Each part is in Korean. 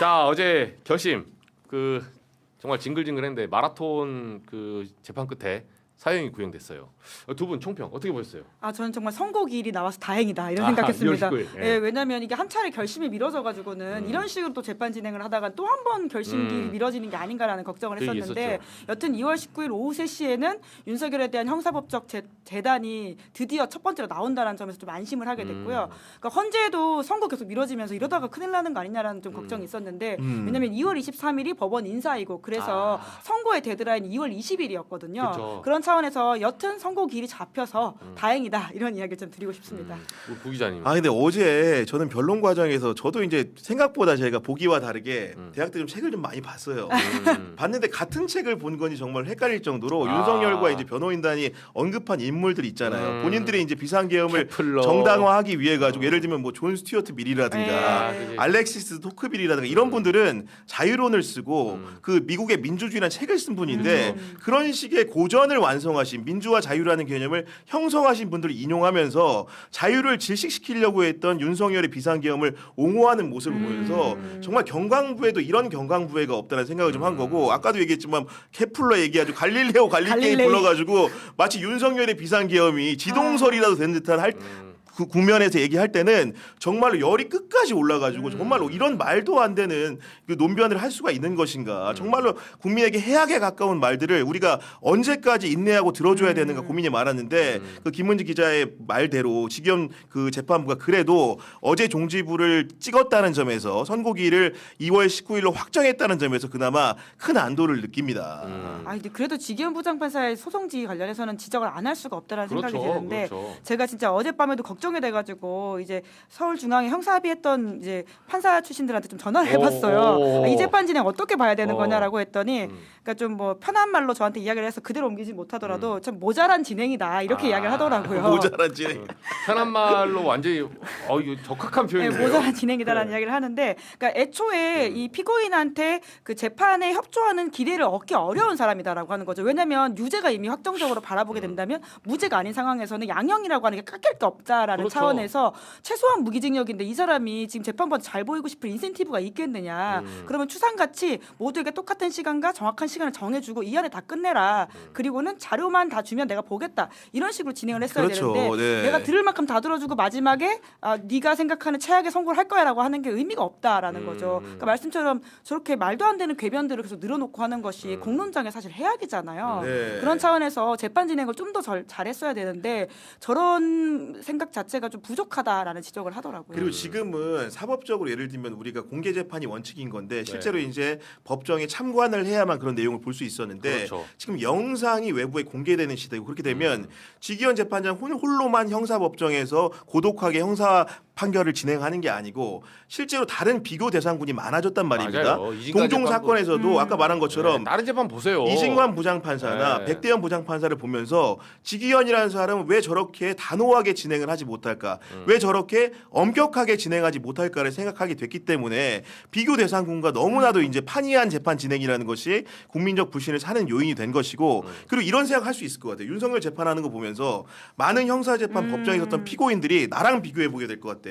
자, 어제 결심 정말 징글징글했는데 마라톤 재판 끝에 사형이 구형됐어요. 두 분 총평 어떻게 보셨어요? 저는 정말 선고기일이 나와서 다행이다 이런 생각했습니다. 2월 19일. 예, 왜냐하면 이게 한 차례 결심이 미뤄져가지고는 이런 식으로 또 재판 진행을 하다가 또 한 번 결심기일이 미뤄지는 게 아닌가라는 걱정을 했었는데 여튼 2월 19일 오후 3시에는 윤석열에 대한 형사법적 재단이 드디어 첫 번째로 나온다는 점에서 좀 안심을 하게 됐고요. 그러니까 헌재도 선고 계속 미뤄지면서 이러다가 큰일 나는 거 아니냐라는 좀 걱정이 있었는데 왜냐하면 2월 23일이 법원 인사이고 그래서 선고의 데드라인이 2월 20일이었거든요. 그쵸. 그런 차원에서 여튼 선고 기일이 잡혀서 다행이다 이런 이야기를 좀 드리고 싶습니다. 부 기자님. 근데 어제 저는 변론 과정에서 저도 이제 생각보다 제가 보기와 다르게 대학 때 좀 책을 좀 많이 봤어요. 봤는데 같은 책을 본 건지 정말 헷갈릴 정도로 윤석열과 이제 변호인단이 언급한 인물들 있잖아요. 본인들이 이제 비상계엄을 케플러. 정당화하기 위해 가지고 예를 들면 뭐 존 스튜어트 밀이라든가 알렉시스 토크빌이라든가 이런 분들은 자유론을 쓰고 그 미국의 민주주의라는 책을 쓴 분인데 그런 식의 고전을 완성하신 민주와 자유라는 개념을 형성하신 분들을 인용하면서 자유를 질식시키려고 했던 윤석열의 비상계엄을 옹호하는 모습을 보여서 정말 경강부에도 이런 경강부회가 없다는 생각을 좀 한 거고 아까도 얘기했지만 케플러 얘기하죠. 갈릴레오 갈릴레이 불러가지고 마치 윤석열의 비상계엄이 지동설이라도 된 듯한 그 국면에서 얘기할 때는 정말로 열이 끝까지 올라가지고 정말로 이런 말도 안 되는 그 논변을 할 수가 있는 것인가 정말로 국민에게 해악에 가까운 말들을 우리가 언제까지 인내하고 들어줘야 되는가 고민이 많았는데 그 김은지 기자의 말대로 지금 그 재판부가 그래도 어제 종지부를 찍었다는 점에서 선고기일을 2월 19일로 확정했다는 점에서 그나마 큰 안도를 느낍니다. 근데 그래도 지기현 부장판사의 소송지 관련해서는 지적을 안 할 수가 없다라는 생각이 드는데 제가 진짜 어젯밤에도 걱정이 돼가지고 이제 서울중앙에 형사합의했던 이제 판사 출신들한테 좀 전화를 해봤어요. 이 재판 진행 어떻게 봐야 되는 거냐라고 했더니 그러니까 좀 뭐 편한 말로 저한테 이야기를 해서 그대로 옮기지 못하더라도 참 모자란 진행이다 이렇게 이야기를 하더라고요. 모자란 진행. 편한 말로 완전히 이거 적합한 표현이에요. 네, 모자란 진행이다라는 이야기를 하는데 그러니까 애초에 이 피고인한테 그 재판에 협조하는 기대를 얻기 어려운 사람이다라고 하는 거죠. 왜냐하면 유죄가 이미 확정적으로 바라보게 된다면 무죄가 아닌 상황에서는 양형이라고 하는 게 깎일 게 없다라는 차원에서 최소한 무기징역인데 이 사람이 지금 재판부한테 잘 보이고 싶은 인센티브가 있겠느냐. 그러면 추상같이 모두에게 똑같은 시간과 정확한 시간을 정해주고 이 안에 다 끝내라. 그리고는 자료만 다 주면 내가 보겠다. 이런 식으로 진행을 했어야 되는데 내가 들을 만큼 다 들어주고 마지막에 네가 생각하는 최악의 선고를 할 거야라고 하는 게 의미가 없다라는 거죠. 그러니까 말씀처럼 저렇게 말도 안 되는 궤변들을 계속 늘어놓고 하는 것이 공론장의 사실 해악이잖아요. 그런 차원에서 재판 진행을 좀 더 잘했어야 되는데 저런 생각 자체가 좀 부족하다라는 지적을 하더라고요. 그리고 지금은 사법적으로 예를 들면 우리가 공개 재판이 원칙인 건데 실제로 이제 법정에 참관을 해야만 그런 내용을 볼 수 있었는데 지금 영상이 외부에 공개되는 시대고 그렇게 되면 지기현 재판장 홀로만 형사법정에서 고독하게 형사 판결을 진행하는 게 아니고 실제로 다른 비교 대상군이 많아졌단 말입니다. 동종 사건에서도 아까 말한 것처럼 다른 재판 보세요. 이진관 부장판사나 백대현 부장판사를 보면서 지기현이라는 사람은 왜 저렇게 단호하게 진행을 하지 못할까? 왜 저렇게 엄격하게 진행하지 못할까를 생각하게 됐기 때문에 비교 대상군과 너무나도 이제 판이한 재판 진행이라는 것이 국민적 불신을 사는 요인이 된 것이고 그리고 이런 생각할 수 있을 것 같아요. 윤석열 재판하는 거 보면서 많은 형사재판 법정에 있었던 피고인들이 나랑 비교해 보게 될 것 같아.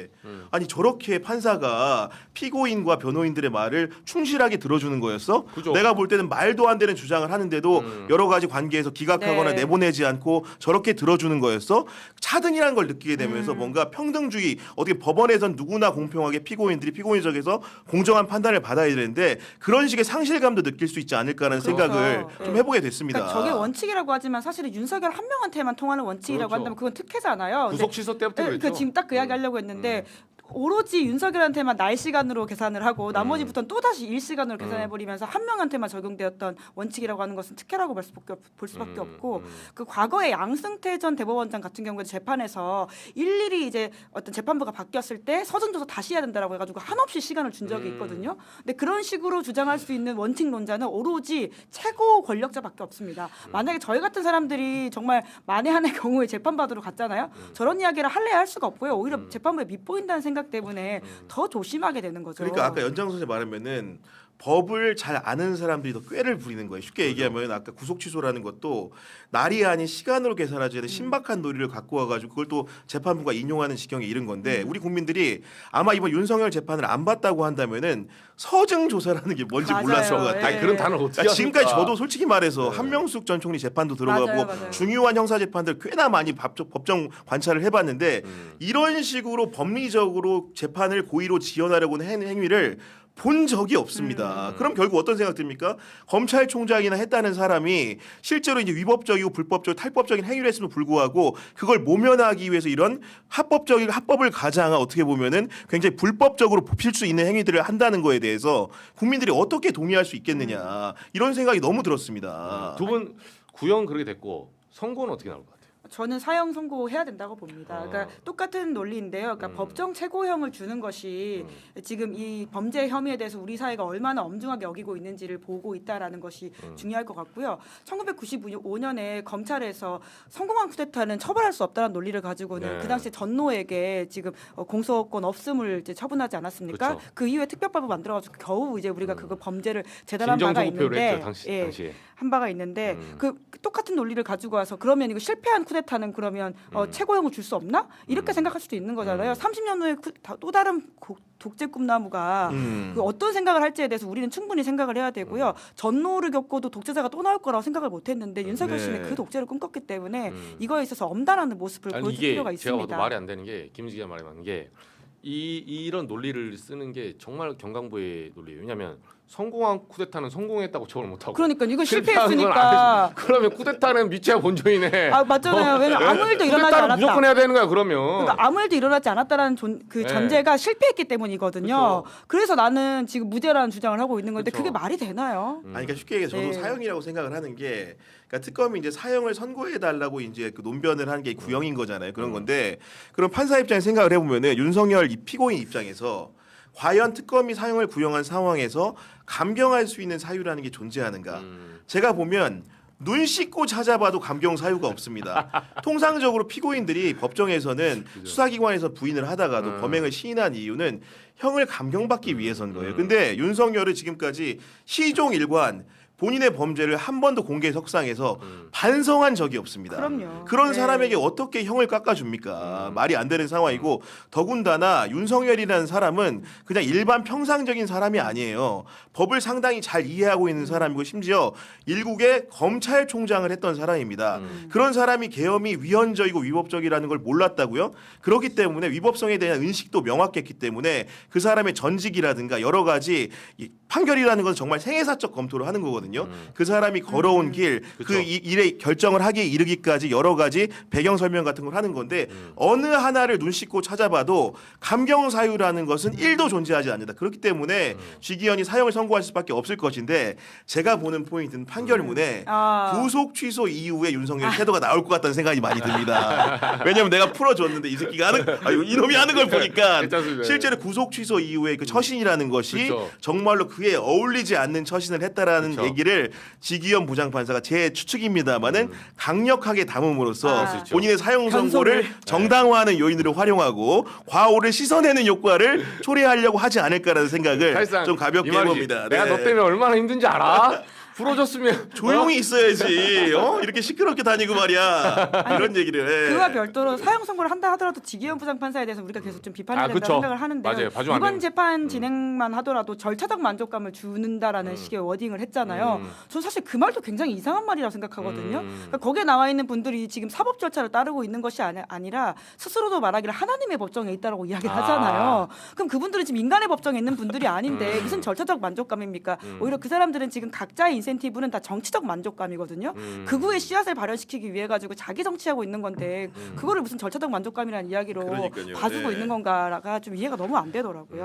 아니 저렇게 판사가 피고인과 변호인들의 말을 충실하게 들어주는 거였어? 그죠. 내가 볼 때는 말도 안 되는 주장을 하는데도 여러 가지 관계에서 기각하거나 내보내지 않고 저렇게 들어주는 거였어? 차등이라는 걸 느끼게 되면서 뭔가 평등주의 어떻게 법원에선 누구나 공평하게 피고인들이 피고인석에서 공정한 판단을 받아야 되는데 그런 식의 상실감도 느낄 수 있지 않을까라는 생각을 좀 해보게 됐습니다. 그러니까 저게 원칙이라고 하지만 사실은 윤석열 한 명한테만 통하는 원칙이라고 한다면 그건 특혜잖아요. 구속 취소 때부터 그랬죠. 지금 딱 그 이야기 하려고 했는데 오로지 윤석열한테만 날 시간으로 계산을 하고 나머지부터는 또다시 일 시간으로 계산해버리면서 한 명한테만 적용되었던 원칙이라고 하는 것은 특혜라고 볼 수밖에 없고 그 과거에 양승태 전 대법원장 같은 경우에 재판에서 일일이 이제 어떤 재판부가 바뀌었을 때 서준조사 다시 해야 된다라고 해가지고 한없이 시간을 준 적이 있거든요. 근데 그런 식으로 주장할 수 있는 원칙론자는 오로지 최고 권력자밖에 없습니다. 만약에 저희 같은 사람들이 정말 만에 한의 경우에 재판받으러 갔잖아요. 저런 이야기를 할래야 할 수가 없고요. 오히려 재판부에 밉보인다는 생각이 생각 때문에 더 조심하게 되는 거죠. 그러니까 아까 연장선 생 말하면은 법을 잘 아는 사람들이 더 꾀를 부리는 거예요. 쉽게 얘기하면 아까 구속 취소라는 것도 날이 아닌 시간으로 계산하지 않는 신박한 논리를 갖고 와가지고 그걸 또 재판부가 인용하는 지경에 이른 건데 우리 국민들이 아마 이번 윤석열 재판을 안 봤다고 한다면은 서증 조사라는 게 뭔지 맞아요. 몰랐을 것 같아요. 아니 그런 단어를 어떻게 그러니까 지금까지 합니까? 저도 솔직히 말해서 한명숙 전 총리 재판도 들어가고 맞아요. 중요한 형사 재판들 꽤나 많이 법정 관찰을 해봤는데 이런 식으로 법리적으로 재판을 고의로 지연하려고 하는 행위를 본 적이 없습니다. 그럼 결국 어떤 생각 듭니까? 검찰총장이나 했다는 사람이 실제로 이제 위법적이고 불법적, 탈법적인 행위를 했음에도 불구하고 그걸 모면하기 위해서 이런 합법을 가장한 어떻게 보면은 굉장히 불법적으로 뽑힐 수 있는 행위들을 한다는 거에 대해서 국민들이 어떻게 동의할 수 있겠느냐 이런 생각이 너무 들었습니다. 두 분 구형 그렇게 됐고 선고는 어떻게 나올 것 같아요? 저는 사형 선고해야 된다고 봅니다. 그러니까 똑같은 논리인데요. 그러니까 법정 최고형을 주는 것이 지금 이 범죄 혐의에 대해서 우리 사회가 얼마나 엄중하게 여기고 있는지를 보고 있다라는 것이 중요할 것 같고요. 1995년에 검찰에서 성공한 쿠데타는 처벌할 수 없다는 논리를 가지고는 네. 그 당시에 전노에게 지금 공소권 없음을 이제 처분하지 않았습니까? 그렇죠. 그 이후에 특별법을 만들어가지고 겨우 이제 우리가 그거 범죄를 제대한 바가 진정성표를 있는데, 했죠 당시에. 한 바가 있는데 그 똑같은 논리를 가지고 와서 그러면 이거 실패한 쿠데타는 그러면 최고형을 줄 수 없나? 이렇게 생각할 수도 있는 거잖아요. 30년 후에 또 다른 독재 꿈나무가 그 어떤 생각을 할지에 대해서 우리는 충분히 생각을 해야 되고요. 전노를 겪고도 독재자가 또 나올 거라고 생각을 못했는데 윤석열 씨는 그 독재를 꿈꿨기 때문에 이거에 있어서 엄단하는 모습을 보여줄 필요가 제가 봐도 있습니다. 말이 안 되는 게 김지기가 말이 많은 게 이런 논리를 쓰는 게 정말 경강부의 논리예요. 왜냐하면 성공한 쿠데타는 성공했다고 처벌 못하고 그러니까 이건 실패한 건 실패했으니까. 안 그러면 쿠데타는 미취학 본조이네. 아 맞잖아요. 왜냐면 아무 일도 일어나지 쿠데타는 않았다. 무조건 해야 되는 거야 그러면. 그러니까 아무 일도 일어나지 않았다라는 네. 전제가 실패했기 때문이거든요. 그쵸. 그래서 나는 지금 무죄라는 주장을 하고 있는 건데 그쵸. 그게 말이 되나요? 아니 그러니까 쉽게 얘기해서 저도 네. 사형이라고 생각을 하는 게 그러니까 특검이 이제 사형을 선고해 달라고 이제 그 논변을 하는 게 구형인 거잖아요. 그런 건데 그럼 판사 입장에서 생각을 해보면은 윤석열 이 피고인 입장에서 과연 특검이 사형을 구형한 상황에서 감경할 수 있는 사유라는 게 존재하는가? 제가 보면 눈 씻고 찾아봐도 감경 사유가 없습니다. 통상적으로 피고인들이 법정에서는 수사기관에서 부인을 하다가도 범행을 시인한 이유는 형을 감경받기 위해서인 거예요. 근데 윤석열은 지금까지 시종일관 본인의 범죄를 한 번도 공개 석상에서 반성한 적이 없습니다. 그럼요. 그런 네. 사람에게 어떻게 형을 깎아줍니까? 말이 안 되는 상황이고 더군다나 윤석열이라는 사람은 그냥 일반 평상적인 사람이 아니에요. 법을 상당히 잘 이해하고 있는 사람이고 심지어 일국의 검찰총장을 했던 사람입니다. 그런 사람이 계엄이 위헌적이고 위법적이라는 걸 몰랐다고요? 그렇기 때문에 위법성에 대한 인식도 명확했기 때문에 그 사람의 전직이라든가 여러 가지 판결이라는 건 정말 생애사적 검토를 하는 거거든요. 그 사람이 걸어온 길, 그 일에 결정을 하기에 이르기까지 여러 가지 배경 설명 같은 걸 하는 건데 어느 하나를 눈 씻고 찾아봐도 감경 사유라는 것은 1도 존재하지 않는다. 그렇기 때문에 쥐기현이 사형을 선고할 수밖에 없을 것인데 제가 보는 포인트는 판결문에 구속 취소 이후에 윤석열 태도가 나올 것 같다는 생각이 많이 듭니다. 왜냐면 내가 풀어줬는데 이 새끼가 이놈이 하는 걸 보니까 괜찮습니다. 실제로 구속 취소 이후에 그 처신이라는 것이 그렇죠. 정말로 그에 어울리지 않는 처신을 했다라는 그렇죠. 얘기를 지기현 부장판사가 제 추측입니다만은 강력하게 담음으로써 본인의 사형 선고를 정당화하는 요인으로 활용하고 과오를 씻어내는 효과를 초래하려고 하지 않을까라는 생각을 사실상 좀 가볍게 이 말이지. 해봅니다. 내가 네. 너 때문에 얼마나 힘든지 알아? 풀어줬으면 조용히 있어야지. 이렇게 시끄럽게 다니고 말이야. 이런 얘기를 해. 그와 별도로 사형 선고를 한다 하더라도 지기현 부장판사에 대해서 우리가 계속 좀 비판해야 된다고 그쵸. 생각을 하는데요. 맞아요. 봐주면 안 이번 돼요. 재판 진행만 하더라도 절차적 만족감을 주는다라는 식의 워딩을 했잖아요. 저는 사실 그 말도 굉장히 이상한 말이라고 생각하거든요. 그러니까 거기에 나와 있는 분들이 지금 사법 절차를 따르고 있는 것이 아니라 스스로도 말하기를 하나님의 법정에 있다라고 이야기를 하잖아요. 그럼 그분들은 지금 인간의 법정에 있는 분들이 아닌데 무슨 절차적 만족감입니까? 오히려 그 사람들은 지금 각자의 인센티브는 다 정치적 만족감이거든요. 극우의 씨앗을 발현시키기 위해 가지고 자기 정치하고 있는 건데 그거를 무슨 절차적 만족감이라는 이야기로 그러니까요. 봐주고 네. 있는 건가가 좀 이해가 너무 안 되더라고요.